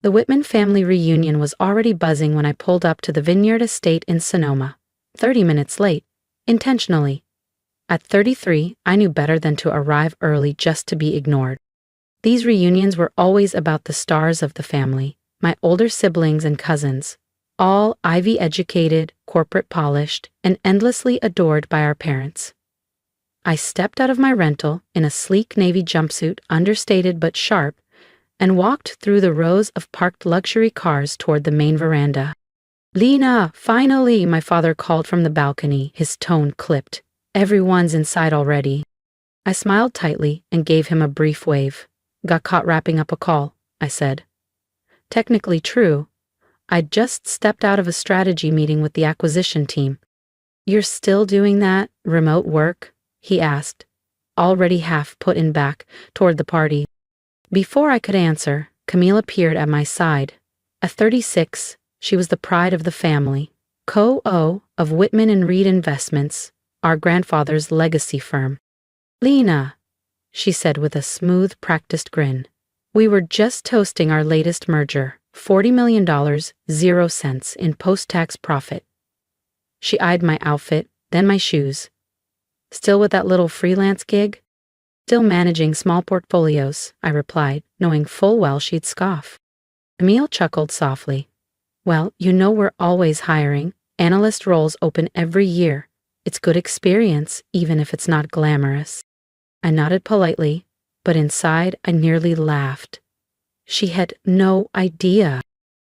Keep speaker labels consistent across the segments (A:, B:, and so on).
A: The Whitman family reunion was already buzzing when I pulled up to the vineyard estate in Sonoma. 30 minutes late, intentionally. At 33, I knew better than to arrive early just to be ignored. These reunions were always about the stars of the family, my older siblings and cousins, all Ivy-educated, corporate-polished, and endlessly adored by our parents. I stepped out of my rental in a sleek navy jumpsuit, understated but sharp, and walked through the rows of parked luxury cars toward the main veranda. "Lena, finally," my father called from the balcony, his tone clipped. "Everyone's inside already." I smiled tightly and gave him a brief wave. "Got caught wrapping up a call," I said. Technically true. I'd just stepped out of a strategy meeting with the acquisition team. "You're still doing that remote work?" he asked, already half put in back toward the party. Before I could answer, Camille appeared at my side. At 36, she was the pride of the family, co-O of Whitman and Reed Investments, our grandfather's legacy firm. "Lena," she said with a smooth, practiced grin. "We were just toasting our latest merger, $40 million, 0 cents in post-tax profit." She eyed my outfit, then my shoes. "Still with that little freelance gig?" "Still managing small portfolios," I replied, knowing full well she'd scoff. Camille chuckled softly. "Well, you know we're always hiring. Analyst roles open every year. It's good experience, even if it's not glamorous." I nodded politely, but inside I nearly laughed. She had no idea.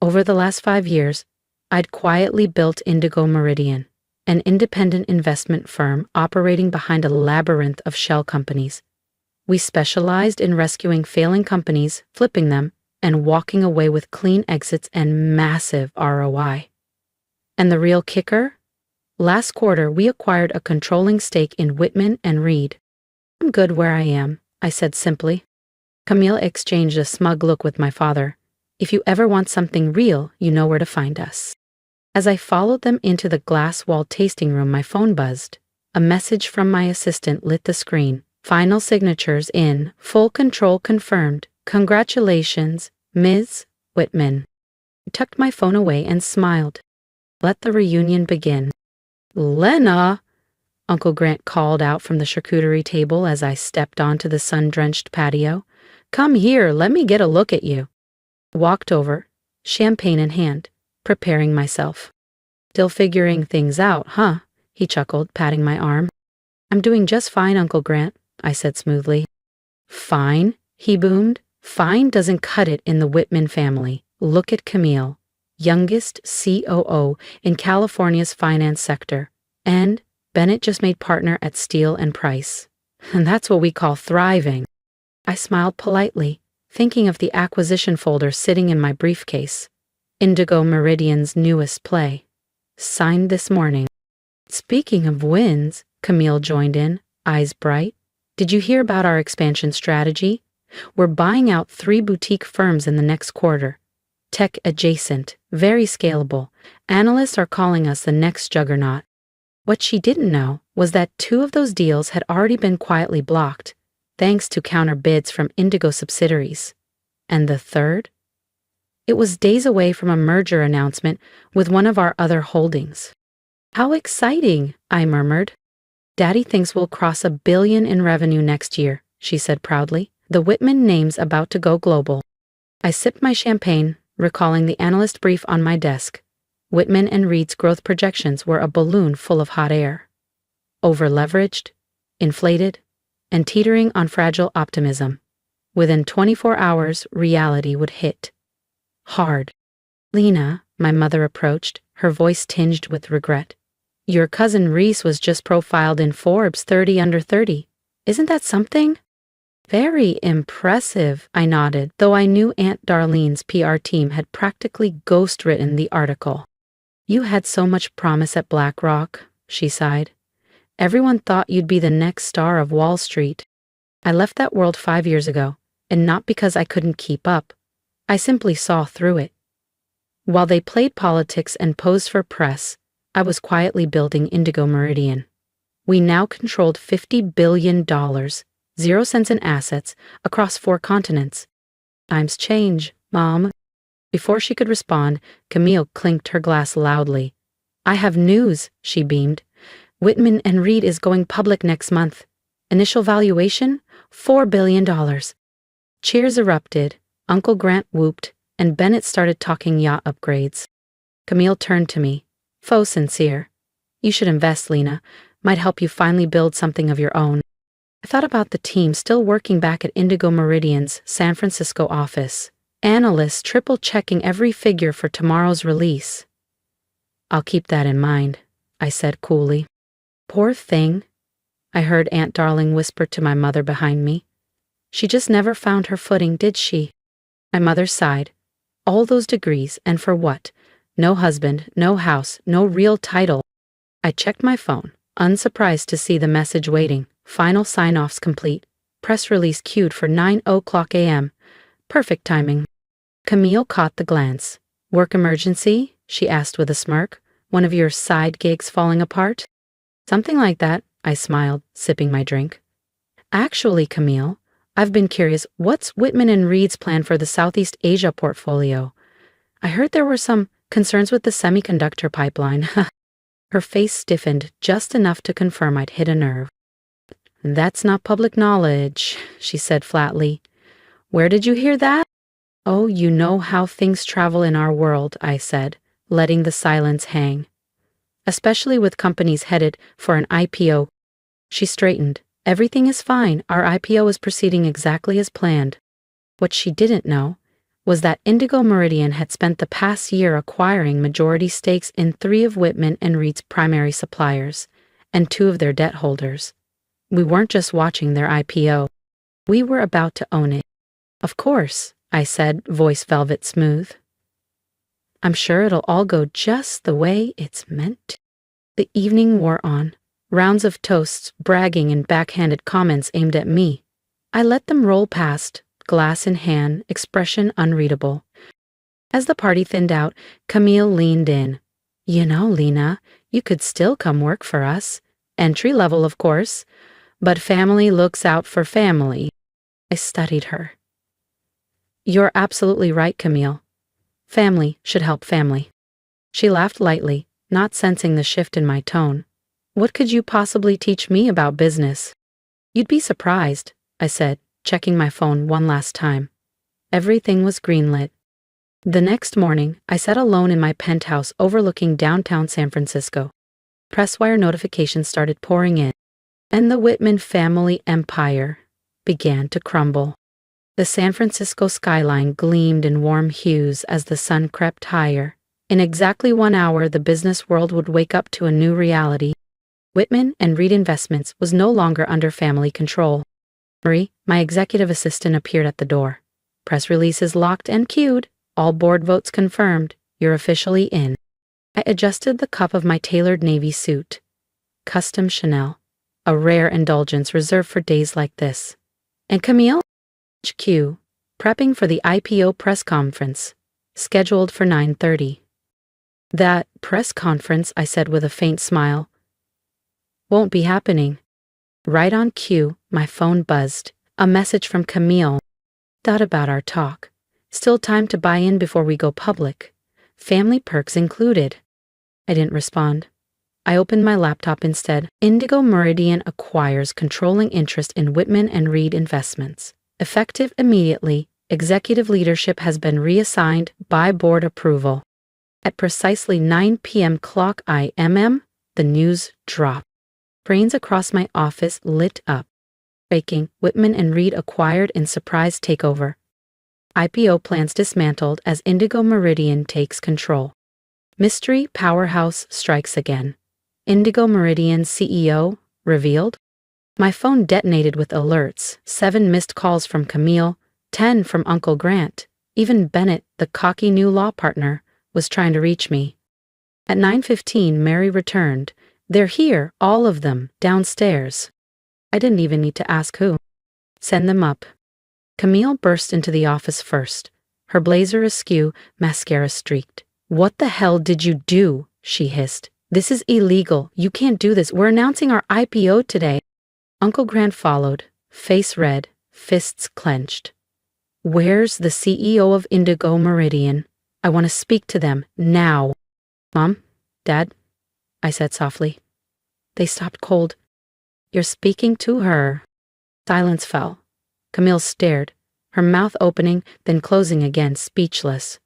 A: Over the last 5 years, I'd quietly built Indigo Meridian, an independent investment firm operating behind a labyrinth of shell companies. We specialized in rescuing failing companies, flipping them, and walking away with clean exits and massive ROI. And the real kicker? Last quarter, we acquired a controlling stake in Whitman and Reed. "I'm good where I am," I said simply. Camille exchanged a smug look with my father. "If you ever want something real, you know where to find us." As I followed them into the glass-walled tasting room, my phone buzzed. A message from my assistant lit the screen. "Final signatures in. Full control confirmed. Congratulations, Ms. Whitman." I tucked my phone away and smiled. Let the reunion begin. "Lena!" Uncle Grant called out from the charcuterie table as I stepped onto the sun-drenched patio. "Come here, let me get a look at you." I walked over, champagne in hand, preparing myself. "Still figuring things out, huh?" he chuckled, patting my arm. "I'm doing just fine, Uncle Grant," I said smoothly. "Fine?" he boomed. "Fine doesn't cut it in the Whitman family. Look at Camille, youngest COO in California's finance sector, and Bennett just made partner at Steele and Price. And that's what we call thriving." I smiled politely, thinking of the acquisition folder sitting in my briefcase. Indigo Meridian's newest play. Signed this morning. "Speaking of wins," Camille joined in, eyes bright. "Did you hear about our expansion strategy? We're buying out 3 boutique firms in the next quarter. Tech adjacent, very scalable. Analysts are calling us the next juggernaut." What she didn't know was that 2 of those deals had already been quietly blocked, thanks to counter bids from Indigo subsidiaries. And the third? It was days away from a merger announcement with one of our other holdings. "How exciting," I murmured. "Daddy thinks we'll cross $1 billion in revenue next year," she said proudly. "The Whitman name's about to go global." I sipped my champagne, recalling the analyst brief on my desk. Whitman and Reed's growth projections were a balloon full of hot air. Over-leveraged, inflated, and teetering on fragile optimism. Within 24 hours, reality would hit. Hard. "Lena," my mother approached, her voice tinged with regret. "Your cousin Reese was just profiled in Forbes 30 under 30. Isn't that something?" "Very impressive," I nodded, though I knew Aunt Darlene's PR team had practically ghost-written the article. "You had so much promise at BlackRock," she sighed. "Everyone thought you'd be the next star of Wall Street." I left that world 5 years ago, and not because I couldn't keep up. I simply saw through it. While they played politics and posed for press, I was quietly building Indigo Meridian. We now controlled $50 billion, 0 cents in assets, across 4 continents. Times change, Mom. Before she could respond, Camille clinked her glass loudly. I have news, she beamed. Whitman and Reed is going public next month. Initial valuation? $4 billion. Cheers erupted, Uncle Grant whooped, and Bennett started talking yacht upgrades. Camille turned to me. Faux sincere. You should invest, Lena. Might help you finally build something of your own. I thought about the team still working back at Indigo Meridian's San Francisco office. Analysts triple-checking every figure for tomorrow's release. I'll keep that in mind, I said coolly. Poor thing, I heard Aunt Darling whisper to my mother behind me. She just never found her footing, did she? My mother sighed. All those degrees, and for what? No husband, no house, no real title. I checked my phone, unsurprised to see the message waiting. Final sign-offs complete. Press release queued for 9:00 a.m. Perfect timing. Camille caught the glance. Work emergency? She asked with a smirk. One of your side gigs falling apart? Something like that, I smiled, sipping my drink. Actually, Camille, I've been curious, what's Whitman and Reed's plan for the Southeast Asia portfolio? I heard there were some concerns with the semiconductor pipeline. Her face stiffened just enough to confirm I'd hit a nerve. That's not public knowledge, she said flatly. Where did you hear that? Oh, you know how things travel in our world, I said, letting the silence hang. Especially with companies headed for an IPO. She straightened. Everything is fine. Our IPO is proceeding exactly as planned. What she didn't know was that Indigo Meridian had spent the past year acquiring majority stakes in 3 of Whitman and Reed's primary suppliers and 2 of their debt holders. We weren't just watching their IPO. We were about to own it. Of course, I said, voice velvet smooth. I'm sure it'll all go just the way it's meant to. The evening wore on. Rounds of toasts, bragging, and backhanded comments aimed at me. I let them roll past, glass in hand, expression unreadable. As the party thinned out, Camille leaned in. You know, Lena, you could still come work for us. Entry level, of course. But family looks out for family. I studied her. You're absolutely right, Camille. Family should help family. She laughed lightly, not sensing the shift in my tone. What could you possibly teach me about business? You'd be surprised, I said, checking my phone one last time. Everything was greenlit. The next morning, I sat alone in my penthouse overlooking downtown San Francisco. Presswire notifications started pouring in, and the Whitman family empire began to crumble. The San Francisco skyline gleamed in warm hues as the sun crept higher. In exactly 1 hour, the business world would wake up to a new reality. Whitman and Reed Investments was no longer under family control. Marie, my executive assistant, appeared at the door. Press releases locked and queued. All board votes confirmed. You're officially in. I adjusted the cuff of my tailored navy suit. Custom Chanel. A rare indulgence reserved for days like this. And Camille? HQ. Prepping for the IPO press conference. Scheduled for 9:30. That press conference, I said with a faint smile, won't be happening. Right on cue, my phone buzzed. A message from Camille. Thought about our talk. Still time to buy in before we go public. Family perks included. I didn't respond. I opened my laptop instead. Indigo Meridian acquires controlling interest in Whitman and Reed Investments. Effective immediately, executive leadership has been reassigned by board approval. At precisely 9 p.m. clock IMM, the news dropped. Brains across my office lit up. Breaking, Whitman and Reed acquired in surprise takeover. IPO plans dismantled as Indigo Meridian takes control. Mystery powerhouse strikes again. Indigo Meridian CEO revealed. My phone detonated with alerts, 7 missed calls from Camille, 10 from Uncle Grant. Even Bennett, the cocky new law partner, was trying to reach me. At 9:15, Mary returned. They're here, all of them, downstairs. I didn't even need to ask who. Send them up. Camille burst into the office first, her blazer askew, mascara streaked. What the hell did you do? She hissed. This is illegal. You can't do this. We're announcing our IPO today. Uncle Grant followed, face red, fists clenched. Where's the CEO of Indigo Meridian? I want to speak to them, now. Mom? Dad? I said softly. They stopped cold. You're speaking to her. Silence fell. Camille stared, her mouth opening, then closing again, speechless.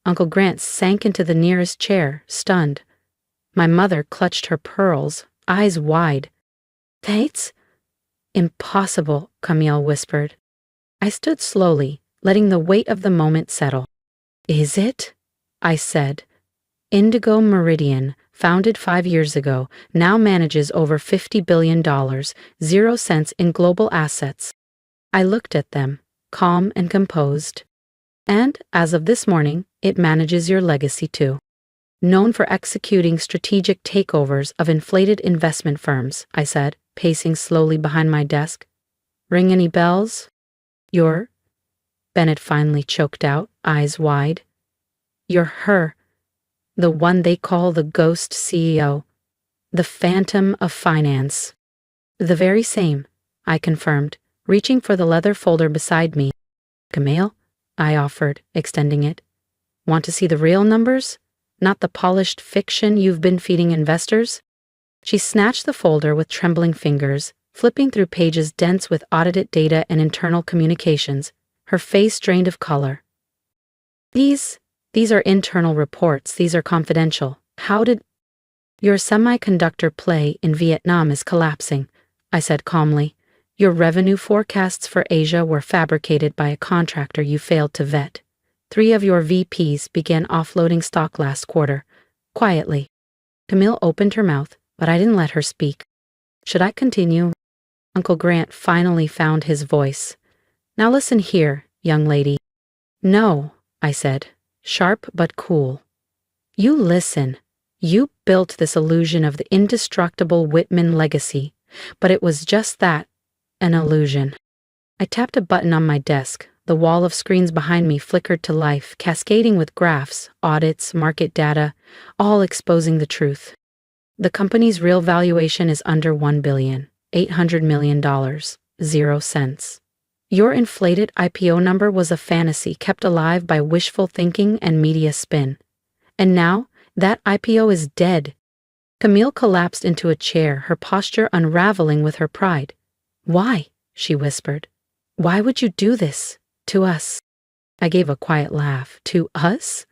A: Uncle Grant sank into the nearest chair, stunned. My mother clutched her pearls, eyes wide. That's impossible, Camille whispered. I stood slowly, letting the weight of the moment settle. Is it? I said. Indigo Meridian, founded 5 years ago, now manages over $50 billion, 0 cents in global assets. I looked at them, calm and composed. And, as of this morning, it manages your legacy too. Known for executing strategic takeovers of inflated investment firms, I said, pacing slowly behind my desk. Ring any bells? You're... Bennett finally choked out, eyes wide. You're her. The one they call the ghost CEO. The phantom of finance. The very same, I confirmed, reaching for the leather folder beside me. Camille? I offered, extending it. Want to see the real numbers? Not the polished fiction you've been feeding investors? She snatched the folder with trembling fingers, flipping through pages dense with audited data and internal communications, her face drained of color. These are internal reports. These are confidential. How did... Your semiconductor play in Vietnam is collapsing, I said calmly. Your revenue forecasts for Asia were fabricated by a contractor you failed to vet. 3 of your VPs began offloading stock last quarter, quietly. Camille opened her mouth, but I didn't let her speak. Should I continue? Uncle Grant finally found his voice. Now listen here, young lady. No, I said, sharp but cool. You listen. You built this illusion of the indestructible Whitman legacy, but it was just that, an illusion. I tapped a button on my desk. The wall of screens behind me flickered to life, cascading with graphs, audits, market data, all exposing the truth. The company's real valuation is under $1.8 billion, 0 cents. Your inflated IPO number was a fantasy kept alive by wishful thinking and media spin. And now, that IPO is dead. Camille collapsed into a chair, her posture unraveling with her pride. Why? She whispered. Why would you do this? To us. I gave a quiet laugh. To us?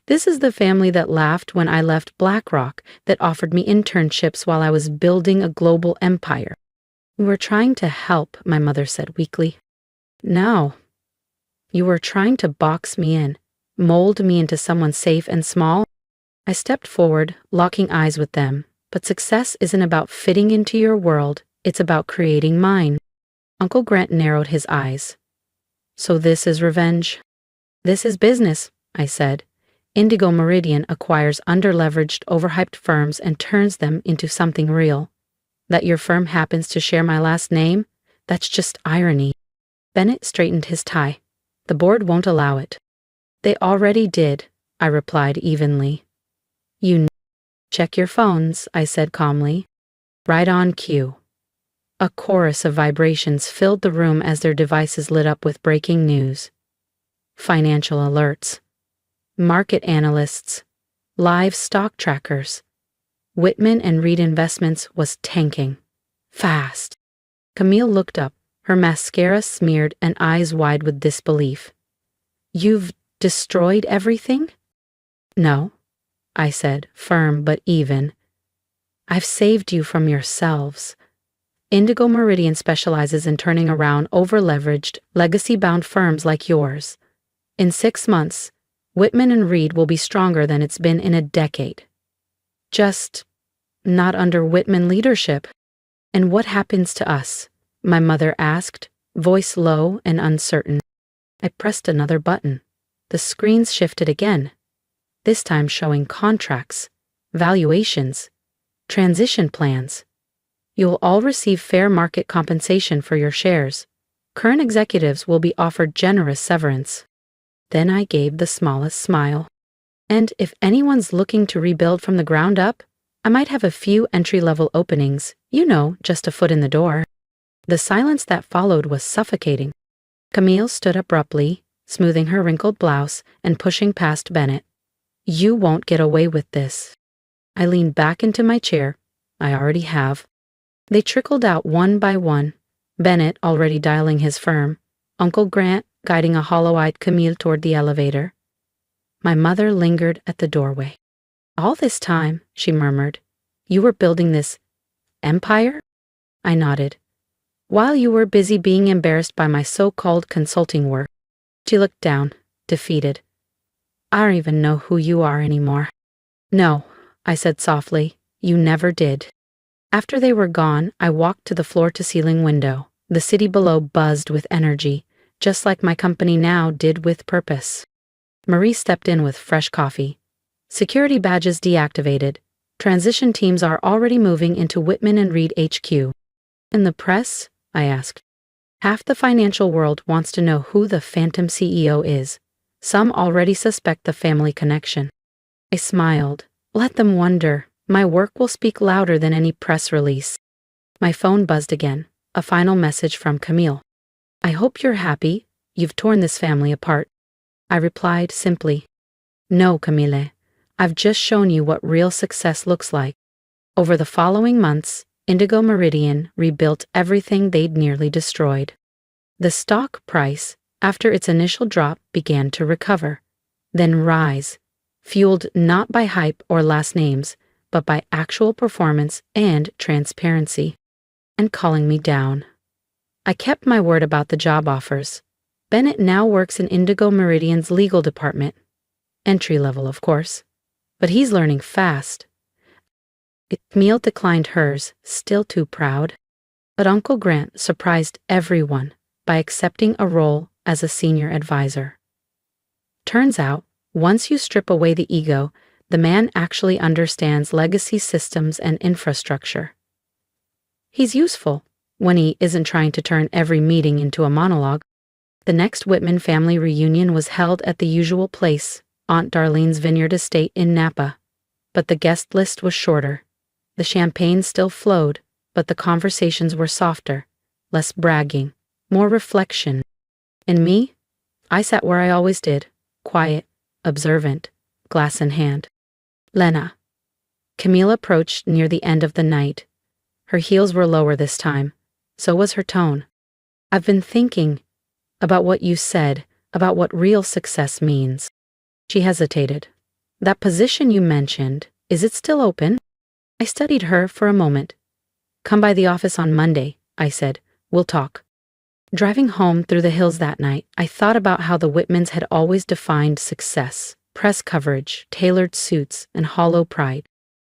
A: This is the family that laughed when I left BlackRock, that offered me internships while I was building a global empire. We were trying to help, my mother said weakly. No. You were trying to box me in, mold me into someone safe and small. I stepped forward, locking eyes with them. But success isn't about fitting into your world, it's about creating mine. Uncle Grant narrowed his eyes. So this is revenge? This is business, I said. Indigo Meridian acquires underleveraged, overhyped firms and turns them into something real. That your firm happens to share my last name? That's just irony. Bennett straightened his tie. The board won't allow it. They already did, I replied evenly. Check your phones, I said calmly. Right on cue. A chorus of vibrations filled the room as their devices lit up with breaking news. Financial alerts. Market analysts. Live stock trackers. Whitman and Reed Investments was tanking. Fast. Camille looked up, her mascara smeared and eyes wide with disbelief. You've destroyed everything? No, I said, firm but even. I've saved you from yourselves. Indigo Meridian specializes in turning around over-leveraged, legacy-bound firms like yours. In 6 months, Whitman and Reed will be stronger than it's been in a decade. Just not under Whitman leadership. And what happens to us? My mother asked, voice low and uncertain. I pressed another button. The screens shifted again, this time showing contracts, valuations, transition plans. You'll all receive fair market compensation for your shares. Current executives will be offered generous severance. Then I gave the smallest smile. And if anyone's looking to rebuild from the ground up, I might have a few entry-level openings, just a foot in the door. The silence that followed was suffocating. Camille stood abruptly, smoothing her wrinkled blouse and pushing past Bennett. "You won't get away with this." I leaned back into my chair. "I already have." They trickled out one by one, Bennett already dialing his firm, Uncle Grant guiding a hollow-eyed Camille toward the elevator. My mother lingered at the doorway. "All this time," she murmured, "you were building this empire?" I nodded. "While you were busy being embarrassed by my so-called consulting work." She looked down, defeated. "I don't even know who you are anymore." "No," I said softly, "you never did." After they were gone, I walked to the floor-to-ceiling window. The city below buzzed with energy, just like my company now did with purpose. Marie stepped in with fresh coffee. "Security badges deactivated. Transition teams are already moving into Whitman and Reed HQ. "In the press?" I asked. "Half the financial world wants to know who the phantom CEO is. Some already suspect the family connection." I smiled. "Let them wonder. My work will speak louder than any press release." My phone buzzed again, a final message from Camille. "I hope you're happy. You've torn this family apart." I replied simply, "No, Camille. I've just shown you what real success looks like." Over the following months, Indigo Meridian rebuilt everything they'd nearly destroyed. The stock price, after its initial drop, began to recover, then rise, fueled not by hype or last names, but by actual performance and transparency. And calling me down. I kept my word about the job offers. Bennett now works in Indigo Meridian's legal department. Entry level, of course. But he's learning fast. Camille declined hers, still too proud. But Uncle Grant surprised everyone by accepting a role as a senior advisor. Turns out, once you strip away the ego, the man actually understands legacy systems and infrastructure. He's useful when he isn't trying to turn every meeting into a monologue. The next Whitman family reunion was held at the usual place, Aunt Darlene's vineyard estate in Napa. But the guest list was shorter. The champagne still flowed, but the conversations were softer, less bragging, more reflection. And me? I sat where I always did, quiet, observant, glass in hand. "Lena." Camille approached near the end of the night. Her heels were lower this time. So was her tone. "I've been thinking about what you said, about what real success means." She hesitated. "That position you mentioned, is it still open?" I studied her for a moment. "Come by the office on Monday," I said. "We'll talk." Driving home through the hills that night, I thought about how the Whitmans had always defined success: press coverage, tailored suits, and hollow pride.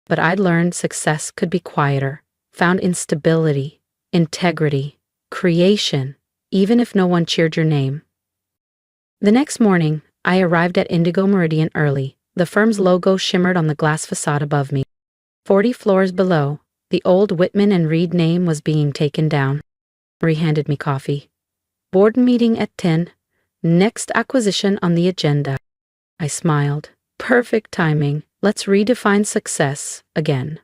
A: But I'd learned success could be quieter, found in stability, integrity, creation, even if no one cheered your name. The next morning, I arrived at Indigo Meridian early. The firm's logo shimmered on the glass facade above me. 40 floors below, the old Whitman and Reed name was being taken down. Marie handed me coffee. "Board meeting at 10. Next acquisition on the agenda." I smiled. Perfect timing. Let's redefine success again.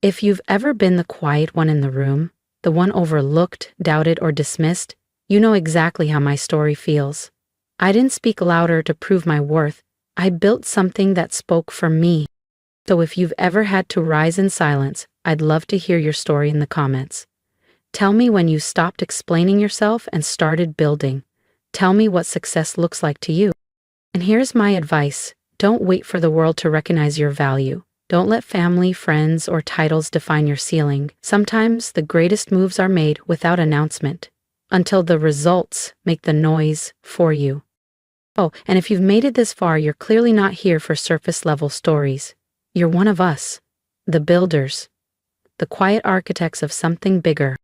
A: If you've ever been the quiet one in the room, the one overlooked, doubted, or dismissed, you know exactly how my story feels. I didn't speak louder to prove my worth. I built something that spoke for me. So if you've ever had to rise in silence, I'd love to hear your story in the comments. Tell me when you stopped explaining yourself and started building. Tell me what success looks like to you. And here's my advice. Don't wait for the world to recognize your value. Don't let family, friends, or titles define your ceiling. Sometimes the greatest moves are made without announcement, until the results make the noise for you. Oh, and if you've made it this far, you're clearly not here for surface-level stories. You're one of us, the builders, the quiet architects of something bigger.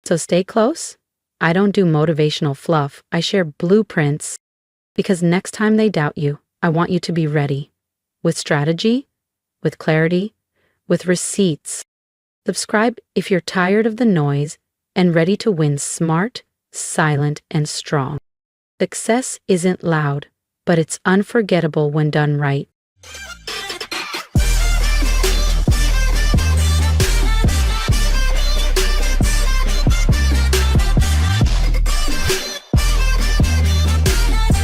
A: So stay close. I don't do motivational fluff. I share blueprints, because next time they doubt you, I want you to be ready. With strategy, with clarity, with receipts. Subscribe if you're tired of the noise and ready to win smart, silent, and strong. Success isn't loud, but it's unforgettable when done right.